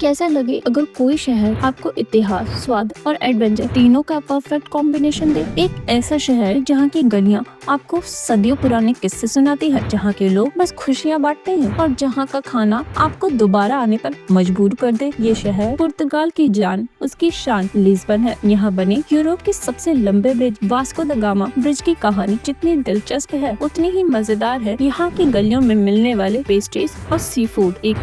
कैसा लगे अगर कोई शहर आपको इतिहास, स्वाद और एडवेंचर तीनों का परफेक्ट कॉम्बिनेशन दे। एक ऐसा शहर जहाँ की गलियाँ आपको सदियों पुराने किस्से सुनाती है, जहाँ के लोग बस खुशियाँ बांटते हैं और जहाँ का खाना आपको दोबारा आने पर मजबूर कर दे। ये शहर पुर्तगाल की जान, उसकी शान लिस्बन है। यहाँ बने यूरोप के सबसे लंबे bridge Vasco the gamma bridge की कहानी जितनी दिलचस्प है उतनी ही मजेदार है यहाँ की गलियों में मिलने वाले पेस्ट्रीज और सी फूड। एक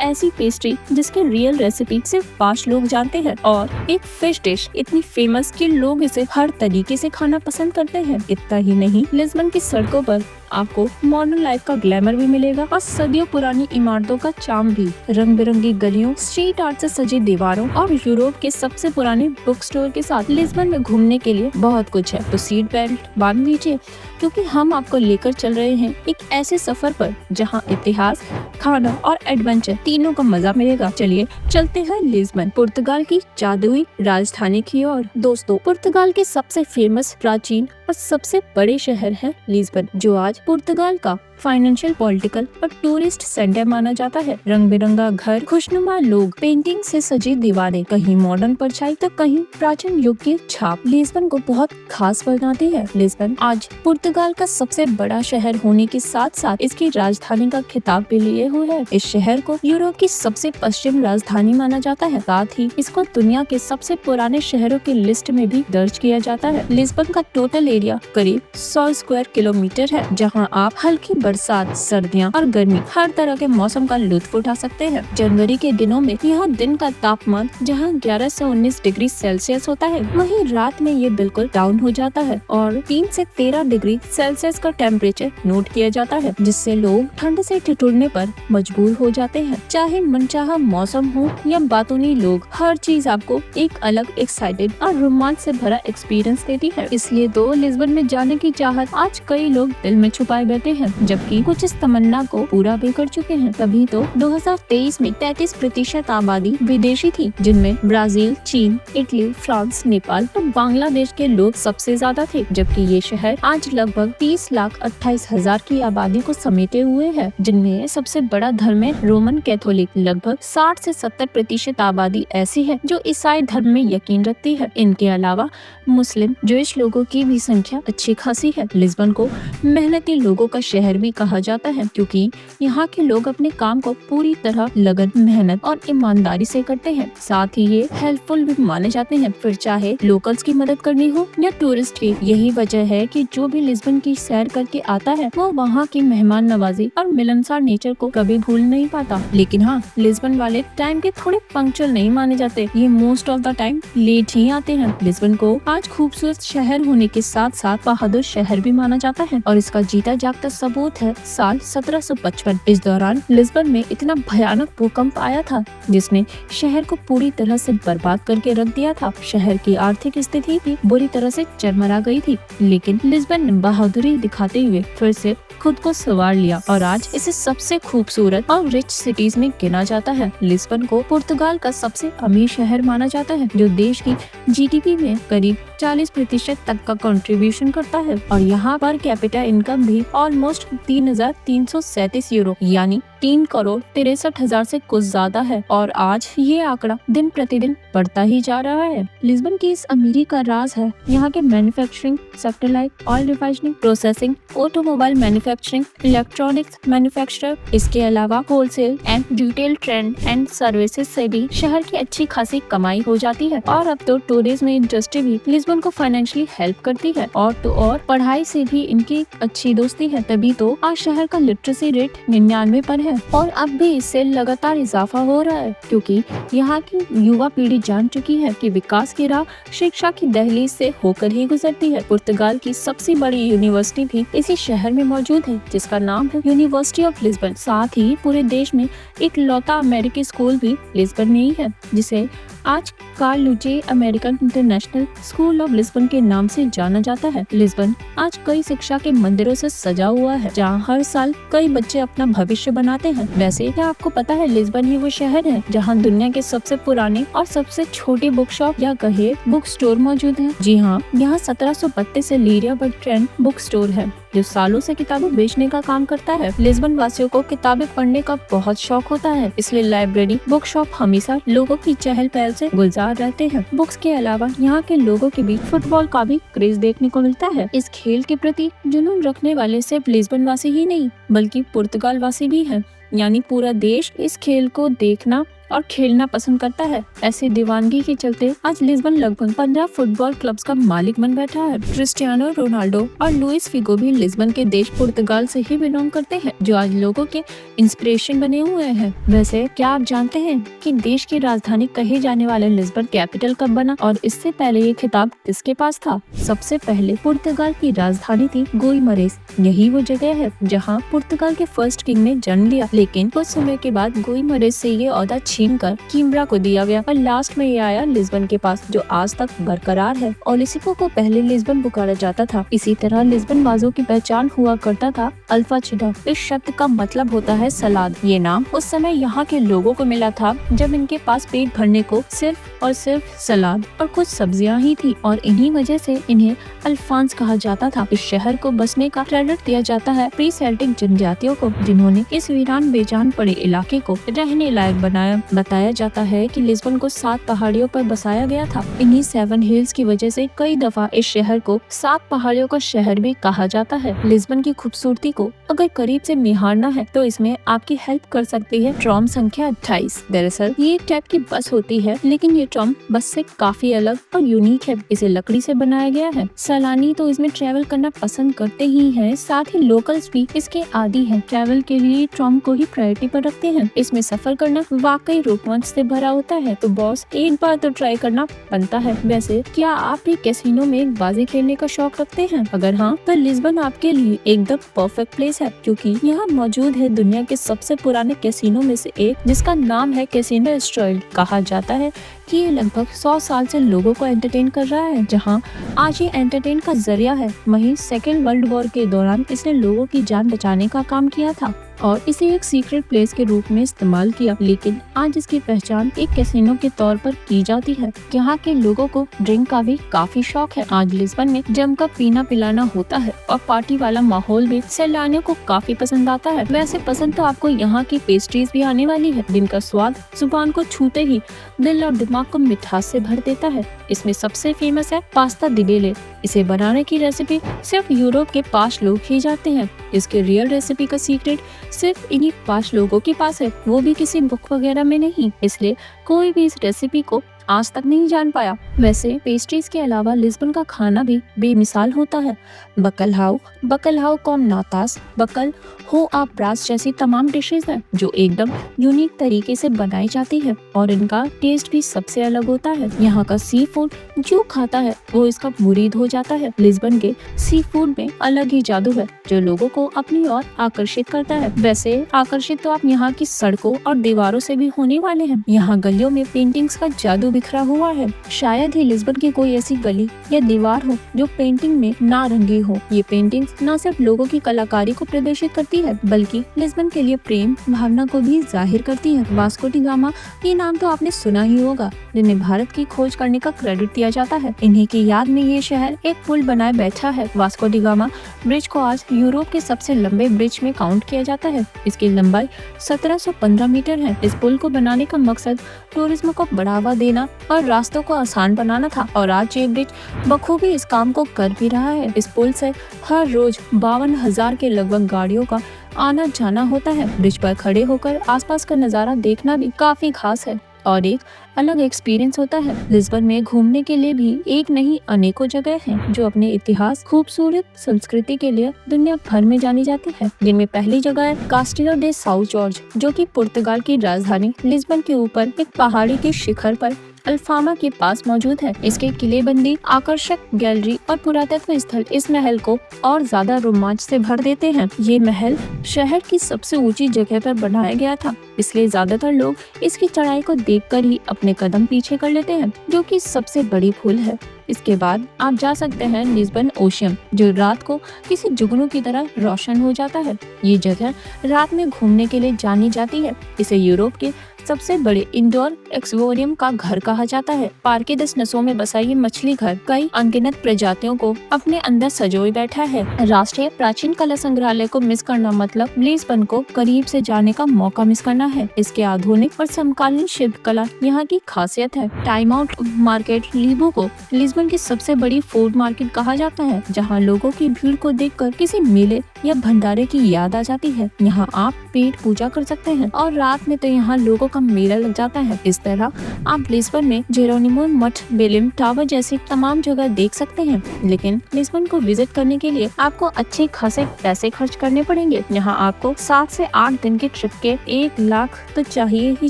ऐसी पेस्ट्री जिसके रियल रेसिपी सिर्फ 5 लोग जानते हैं और एक फिश डिश इतनी फेमस कि लोग इसे हर तरीके से खाना पसंद करते हैं। इतना ही नहीं, लिस्बन की सड़कों पर आपको मॉडर्न लाइफ का ग्लैमर भी मिलेगा और सदियों पुरानी इमारतों का चार्म भी। रंग बिरंगी गलियों, स्ट्रीट आर्ट से सजी दीवारों और यूरोप के सबसे पुराने बुक स्टोर के साथ लिस्बन में घूमने के लिए बहुत कुछ है। तो सीट बेल्ट बांध लीजिए क्योंकि हम आपको लेकर चल रहे हैं एक ऐसे सफर पर जहां इतिहास, खाना और एडवेंचर तीनों का मजा मिलेगा। चलिए चलते हैं लिस्बन, पुर्तगाल की जादुई राजधानी की ओर। दोस्तों, पुर्तगाल के सबसे फेमस, प्राचीन और सबसे बड़े शहर है लिस्बन, जो आज पुर्तगाल का फाइनेंशियल, पॉलिटिकल और टूरिस्ट सेंटर माना जाता है। रंग बिरंगा घर, खुशनुमा लोग, पेंटिंग से सजी दीवारें, कहीं मॉडर्न परछाई तो कहीं प्राचीन युग की छाप लिस्बन को बहुत खास बनाती है। लिस्बन आज पुर्तगाल का सबसे बड़ा शहर होने के साथ साथ इसकी राजधानी का खिताब भी लिए हुए है। इस शहर को यूरोप की सबसे पश्चिम राजधानी माना जाता है। साथ ही इसको दुनिया के सबसे पुराने शहरों की लिस्ट में भी दर्ज किया जाता है। लिस्बन का टोटल एरिया करीब 100 स्क्वायर किलोमीटर है, जहाँ आप हल्की बरसात, सर्दियाँ और गर्मी हर तरह के मौसम का लुत्फ उठा सकते हैं। जनवरी के दिनों में यहाँ दिन का तापमान जहाँ 11 से 19 डिग्री सेल्सियस होता है, वहीं रात में ये बिल्कुल डाउन हो जाता है और 3 से 13 डिग्री सेल्सियस का टेम्परेचर नोट किया जाता है, जिससे लोग ठंड से ठिठुरने पर मजबूर हो जाते हैं। चाहे मनचाहा मौसम हो या बातूनी लोग, हर चीज आपको एक अलग एक्साइटेड और रोमांच से भरा एक्सपीरियंस देती है। इसलिए तो लिस्बन में जाने की चाहत आज कई लोग दिल में छुपाए बैठे हैं, जबकि कुछ इस तमन्ना को पूरा भी कर चुके हैं। तभी तो 2023 में 33% आबादी विदेशी थी, जिनमें ब्राजील, चीन, इटली, फ्रांस, नेपाल और बांग्लादेश के लोग सबसे ज्यादा थे। जबकि ये शहर आज लगभग 30,28,000 की आबादी को समेटे हुए है, जिनमें सबसे बड़ा धर्म है रोमन कैथोलिक। लगभग 60 से 70% आबादी ऐसी है जो ईसाई धर्म में यकीन रखती है। इनके अलावा मुस्लिम, ज्यूइश लोगों की भी संख्या अच्छी खासी है। लिस्बन को मेहनती लोगों का शहर भी कहा जाता है, क्योंकि यहाँ के लोग अपने काम को पूरी तरह लगन, मेहनत और ईमानदारी से करते हैं। साथ ही ये हेल्पफुल भी माने जाते हैं, फिर चाहे लोकल्स की मदद करनी हो या टूरिस्ट की। यही वजह है कि जो भी लिस्बन की सैर करके आता है वो वहाँ की मेहमान नवाजी और मिलनसार नेचर को कभी भूल नहीं पाता। लेकिन हाँ, लिस्बन वाले टाइम के थोड़े पंक्चुअल नहीं माने जाते, ये most of the time late ही आते हैं। लिस्बन को आज खूबसूरत शहर होने के साथ साथ बहादुर शहर भी माना जाता है और इसका जीता जागता सबूत है साल 1755। इस दौरान लिस्बन में इतना भयानक भूकंप आया था जिसने शहर को पूरी तरह से बर्बाद करके रख दिया था। शहर की आर्थिक स्थिति भी बुरी तरह से चरमरा गई थी, लेकिन लिस्बन ने बहादुरी दिखाते हुए फिर से खुद को संवार लिया और आज इसे सबसे खूबसूरत और रिच सिटीज में गिना जाता है। लिस्बन को पुर्तगाल का सबसे अमीर शहर माना जाता है, जो देश की जीडीपी में करीब 40% तक का कंट्रीब्यूशन करता है और यहाँ पर कैपिटा इनकम भी ऑलमोस्ट 3,337 यूरो यानी 3,63,000 से कुछ ज्यादा है और आज ये आंकड़ा दिन प्रतिदिन बढ़ता ही जा रहा है। लिस्बन की इस अमीरी का राज है यहाँ के manufacturing sector like oil refining, processing, automobile manufacturing, electronics manufacture. इसके अलावा wholesale and retail trade and services से भी शहर की अच्छी खासी कमाई हो जाती है और अब तो टूरिज्म इंडस्ट्री भी लिस्बन को फाइनेंशियली हेल्प करती है और तो और पढ़ाई से भी इनकी अच्छी दोस्ती है। तभी तो आज शहर का लिटरेसी रेट 99 पर है और अब भी इससे लगातार इजाफा हो रहा है, क्योंकि यहाँ की युवा पीढ़ी जान चुकी है कि विकास की राह शिक्षा की दहलीज से होकर ही गुजरती है। पुर्तगाल की सबसे बड़ी यूनिवर्सिटी भी इसी शहर में मौजूद है, जिसका नाम है यूनिवर्सिटी ऑफ लिस्बन। साथ ही पूरे देश में एक लौता अमेरिकी स्कूल भी लिस्बन में ही है, जिसे आज Carlucci American International School of Lisbon के नाम से जाना जाता है। लिस्बन आज कई शिक्षा के मंदिरों से सजा हुआ है, जहाँ हर साल कई बच्चे अपना भविष्य बनाते हैं। वैसे क्या आपको पता है लिस्बन ही वो शहर है जहाँ दुनिया के सबसे पुराने और सबसे छोटी बुक शॉप या कहे बुक स्टोर मौजूद है। जी हाँ, यहाँ 1732 से लीरिया बर्ट्रैंड बुक स्टोर है। जो सालों से किताबें बेचने का काम करता है। लिस्बन वासियों को किताबें पढ़ने का बहुत शौक होता है, इसलिए लाइब्रेरी, बुक शॉप हमेशा लोगों की चहल पहल से गुलजार रहते हैं। बुक्स के अलावा यहाँ के लोगों के बीच फुटबॉल का भी क्रेज देखने को मिलता है। इस खेल के प्रति जुनून रखने वाले सिर्फ लिस्बन वासी ही नहीं बल्कि पुर्तगाल वासी भी है, यानी पूरा देश इस खेल को देखना और खेलना पसंद करता है। ऐसे दीवानगी के चलते आज लिस्बन लगभग 15 फुटबॉल क्लब्स का मालिक बन बैठा है। क्रिस्टियानो रोनाल्डो और लुइस फिगो भी लिस्बन के देश पुर्तगाल से ही बिलोंग करते हैं, जो आज लोगों के इंस्पिरेशन बने हुए हैं। वैसे क्या आप जानते हैं कि देश की राजधानी कहे जाने वाले लिस्बन कैपिटल कब बना और इससे पहले ये खिताब किसके पास था? सबसे पहले पुर्तगाल की राजधानी थी गुइमरेस। यही वो जगह है जहाँ पुर्तगाल के फर्स्ट किंग ने जन्म लिया, लेकिन कुछ समय के बाद गुइमरेस से ये ओहदा छीनकर किम्ब्रा को दिया गया और लास्ट में ये आया लिस्बन के पास, जो आज तक बरकरार है। ओलिसिपो को पहले लिस्बन पुकारा जाता था। इसी तरह लिस्बन वासियों की पहचान हुआ करता था अल्फा चिडा। इस शब्द का मतलब होता है सलाद। ये नाम उस समय यहाँ के लोगों को मिला था जब इनके पास पेट भरने को सिर्फ और सिर्फ सलाद और कुछ सब्जियां ही थी, और इन्हीं वजह से इन्हें अल्फांस कहा जाता था। इस शहर को बसने का क्रेडिट दिया जाता है प्री सेल्टिक जनजातियों को, जिन्होंने इस वीरान बेजान पड़े इलाके को रहने लायक बनाया। बताया जाता है कि लिस्बन को 7 पहाड़ियों पर बसाया गया था। इन्हीं 7 हिल्स की वजह से कई दफा इस शहर को 7 पहाड़ियों का शहर भी कहा जाता है। लिस्बन की खूबसूरती को अगर करीब से निहारना है तो इसमें आपकी हेल्प कर सकती है ट्रॉम संख्या 28। दरअसल ये एक टाइप की बस होती है, लेकिन ये ट्रॉम बस से काफी अलग और यूनिक है। इसे लकड़ी से बनाया गया है। सैलानी तो इसमें ट्रेवल करना पसंद करते ही हैं, साथ ही लोकल्स भी इसके आदी हैं। ट्रेवल के लिए ट्रॉम को ही प्रायोरिटी पर रखते हैं। इसमें सफर करना वाकई रोमांच से भरा होता है, तो बॉस एक बार तो ट्राई करना बनता है। वैसे क्या आप भी कैसीनो में एक बाजी खेलने का शौक रखते हैं? अगर हाँ, तो लिस्बन आपके लिए एकदम परफेक्ट प्लेस है, क्योंकि यहाँ मौजूद है दुनिया के सबसे पुराने कैसीनो में से एक, जिसका नाम है कैसीनो एस्ट्रॉयल। कहा जाता है कि ये लगभग 100 साल से लोगों को एंटरटेन कर रहा है, जहाँ आज ये एंटरटेन का जरिया है। वहीं सेकेंड वर्ल्ड वॉर के दौरान इसने लोगों की जान बचाने का काम किया था और इसे एक सीक्रेट प्लेस के रूप में इस्तेमाल किया, लेकिन आज इसकी पहचान एक कैसीनो के तौर पर की जाती है। यहाँ के लोगों को ड्रिंक का भी काफी शौक है। आज लिस्बन में जमकर पीना पिलाना होता है और पार्टी वाला माहौल भी सैलानियों को काफी पसंद आता है। वैसे पसंद तो आपको यहाँ की पेस्ट्रीज भी आने वाली है, जिनका स्वाद जुबान को छूते ही दिल और दिमाग को मिठास से भर देता है। इसमें सबसे फेमस है पास्ता दी बेले। इसे बनाने की रेसिपी सिर्फ यूरोप के 5 लोग ही जानते हैं। इसके रियल रेसिपी का सीक्रेट सिर्फ इन्हीं 5 लोगों के पास है, वो भी किसी बुक वगैरह में नहीं, इसलिए कोई भी इस रेसिपी को आज तक नहीं जान पाया। वैसे पेस्ट्रीज के अलावा लिस्बन का खाना भी बेमिसाल होता है। बकलहाउ कॉम नातास, बकल हो आप ब्रास जैसी तमाम डिशेज हैं जो एकदम यूनिक तरीके से बनाई जाती है और इनका टेस्ट भी सबसे अलग होता है। यहाँ का सी फूड जो खाता है वो इसका मुरीद हो जाता है। लिस्बन के सी फूड में अलग ही जादू है जो लोगों को अपनी ओर आकर्षित करता है। वैसे आकर्षित तो आप यहाँ की सड़कों और दीवारों से भी होने वाले हैं। यहाँ गलियों में पेंटिंग्स का जादू बिखरा हुआ है। शायद ही लिस्बन की कोई ऐसी गली या दीवार हो जो पेंटिंग में ना रंगी हो। ये पेंटिंग्स न सिर्फ लोगों की कलाकारी को प्रदर्शित करती है, बल्कि लिस्बन के लिए प्रेम भावना को भी जाहिर करती है। वास्को डी गामा, ये नाम तो आपने सुना ही होगा, जिन्हें भारत की खोज करने का क्रेडिट दिया जाता है। इन्हीं की याद में ये शहर एक पुल बनाए बैठा है। वास्को डी गामा ब्रिज को आज यूरोप के सबसे लंबे ब्रिज में काउंट किया जाता है। इसकी लंबाई 1715 मीटर है। इस पुल को बनाने का मकसद टूरिज्म को बढ़ावा देना और रास्तों को आसान बनाना था, और आज ये ब्रिज बखूबी इस काम को कर भी रहा है। इस पुल से हर रोज 52,000 के लगभग गाड़ियों का आना जाना होता है। ब्रिज पर खड़े होकर आसपास का नजारा देखना भी काफी खास है और एक अलग एक्सपीरियंस होता है। लिस्बन में घूमने के लिए भी एक नहीं अनेकों जगह हैं जो अपने इतिहास, खूबसूरत संस्कृति के लिए दुनिया भर में जानी जाती है। जिनमें पहली जगह है कास्टिलो दे साउ जॉर्ज, जो कि पुर्तगाल की राजधानी लिस्बन के ऊपर एक पहाड़ी के शिखर पर अल्फामा के पास मौजूद है। इसके किलेबंदी, आकर्षक गैलरी और पुरातत्व स्थल इस महल को और ज्यादा रोमांच से भर देते हैं। ये महल शहर की सबसे ऊंची जगह पर बनाया गया था, इसलिए ज्यादातर लोग इसकी चढ़ाई को देखकर ही अपने कदम पीछे कर लेते हैं, जो कि सबसे बड़ी भूल है। इसके बाद आप जा सकते हैं लिस्बन ओशियम, जो रात को किसी जुगनू की तरह रोशन हो जाता है। ये जगह रात में घूमने के लिए जानी जाती है। इसे यूरोप के सबसे बड़े इंडोर एक्वेरियम का घर कहा जाता है। पार्क के 10 नसों में बसा ये मछली घर कई अनगिनत प्रजातियों को अपने अंदर सजोए बैठा है। राष्ट्रीय प्राचीन कला संग्रहालय को मिस करना मतलब लिस्बन को करीब से जाने का मौका मिस करना है। इसके आधुनिक और समकालीन शिल्पकला यहाँ की खासियत है। टाइम आउट मार्केट लीबो को लिस्बन की सबसे बड़ी फूड मार्केट कहा जाता है, जहाँ लोगों की भीड़ को देखकर किसी मेले या भंडारे की याद आ जाती है। यहाँ आप पेट पूजा कर सकते हैं और रात में तो यहाँ लोगों का मेला लग जाता है। इस तरह आप लिस्बन में जेरोनिमो मठ, बेलिम टावर जैसी तमाम जगह देख सकते हैं। लेकिन लिस्बन को विजिट करने के लिए आपको अच्छे खासे पैसे खर्च करने पड़ेंगे। यहाँ आपको 7 से 8 दिन की ट्रिप के 1 लाख तो चाहिए ही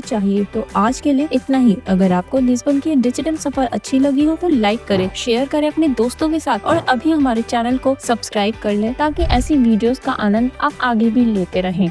चाहिए। तो आज के लिए इतना ही। अगर आपको लिस्बन की डिजिटल सफर अच्छी लगी हो तो लाइक करें, शेयर करें अपने दोस्तों के साथ और अभी हमारे चैनल को सब्सक्राइब कर लें ताकि ऐसी वीडियोस का आनंद आप आगे भी लेते रहें।